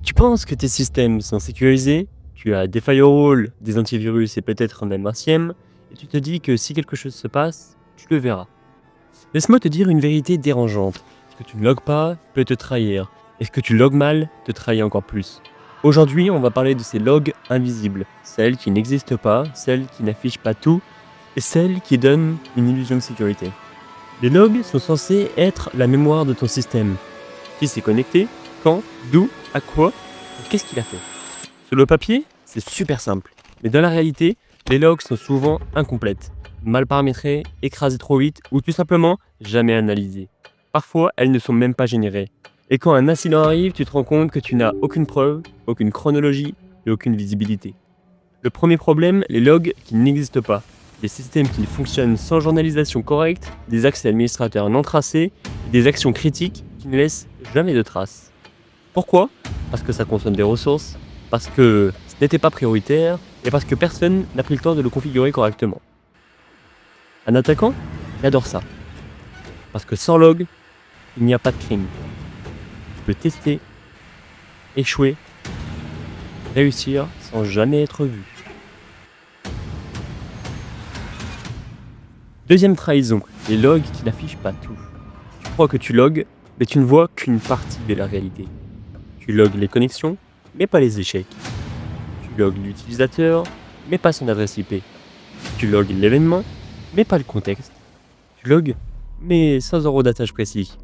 Tu penses que tes systèmes sont sécurisés, tu as des firewalls, des antivirus et peut-être même un SIEM, et tu te dis que si quelque chose se passe, tu le verras. Laisse-moi te dire une vérité dérangeante. Ce que tu ne logs pas peut te trahir, et ce que tu logs mal te trahit encore plus. Aujourd'hui, on va parler de ces logs invisibles, celles qui n'existent pas, celles qui n'affichent pas tout, et celles qui donnent une illusion de sécurité. Les logs sont censés être la mémoire de ton système. Qui s'est connecté, quand, d'où, à quoi, et qu'est-ce qu'il a fait. Sur le papier, c'est super simple. Mais dans la réalité, les logs sont souvent incomplètes, mal paramétrées, écrasées trop vite ou tout simplement jamais analysées. Parfois, elles ne sont même pas générées. Et quand un incident arrive, tu te rends compte que tu n'as aucune preuve, aucune chronologie et aucune visibilité. Le premier problème, les logs qui n'existent pas. Des systèmes qui fonctionnent sans journalisation correcte, des accès administrateurs non tracés, et des actions critiques qui ne laissent jamais de traces. Pourquoi? Parce que ça consomme des ressources, parce que ce n'était pas prioritaire, et parce que personne n'a pris le temps de le configurer correctement. Un attaquant, il adore ça. Parce que sans log, il n'y a pas de crime. Tu peux tester, échouer, réussir sans jamais être vu. Deuxième trahison, les logs qui n'affichent pas tout. Tu crois que tu logs, mais tu ne vois qu'une partie de la réalité. Tu logs les connexions, mais pas les échecs. Tu logs l'utilisateur, mais pas son adresse IP. Tu logs l'événement, mais pas le contexte. Tu logs, mais sans horodatage précis.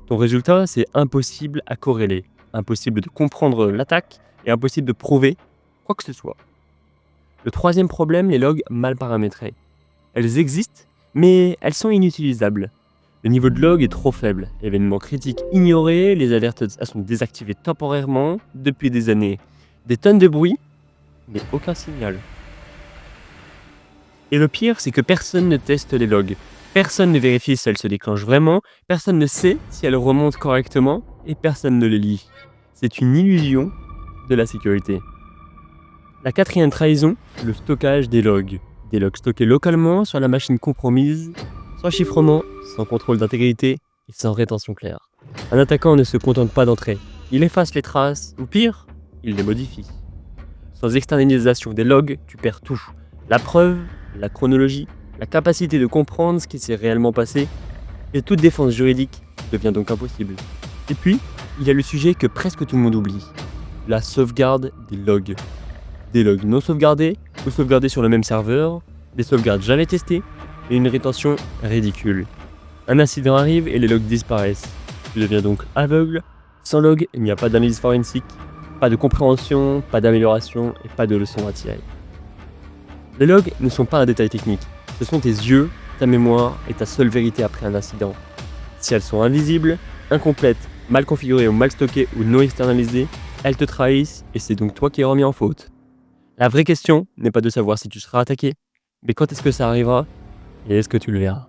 Ton résultat, c'est impossible à corréler, impossible de comprendre l'attaque et impossible de prouver quoi que ce soit. Le troisième problème, les logs mal paramétrés. Elles existent, mais elles sont inutilisables. Le niveau de log est trop faible. Événements critiques ignorés, les alertes sont désactivées temporairement depuis des années. Des tonnes de bruit, mais aucun signal. Et le pire, c'est que personne ne teste les logs. Personne ne vérifie si elles se déclenchent vraiment, personne ne sait si elles remontent correctement, et personne ne les lit. C'est une illusion de la sécurité. La quatrième trahison, le stockage des logs. Des logs stockés localement sur la machine compromise, sans chiffrement, sans contrôle d'intégrité et sans rétention claire. Un attaquant ne se contente pas d'entrer. Il efface les traces, ou pire, il les modifie. Sans externalisation des logs, tu perds tout. La preuve, la chronologie, la capacité de comprendre ce qui s'est réellement passé, et toute défense juridique devient donc impossible. Et puis, il y a le sujet que presque tout le monde oublie, la sauvegarde des logs. Des logs non sauvegardés ou sauvegardés sur le même serveur, des sauvegardes jamais testées et une rétention ridicule. Un incident arrive et les logs disparaissent. Tu deviens donc aveugle. Sans log, il n'y a pas d'analyse forensique, pas de compréhension, pas d'amélioration et pas de leçon à tirer. Les logs ne sont pas un détail technique. Ce sont tes yeux, ta mémoire et ta seule vérité après un incident. Si elles sont invisibles, incomplètes, mal configurées ou mal stockées ou non externalisées, elles te trahissent et c'est donc toi qui es remis en faute. La vraie question n'est pas de savoir si tu seras attaqué, mais quand est-ce que ça arrivera et est-ce que tu le verras.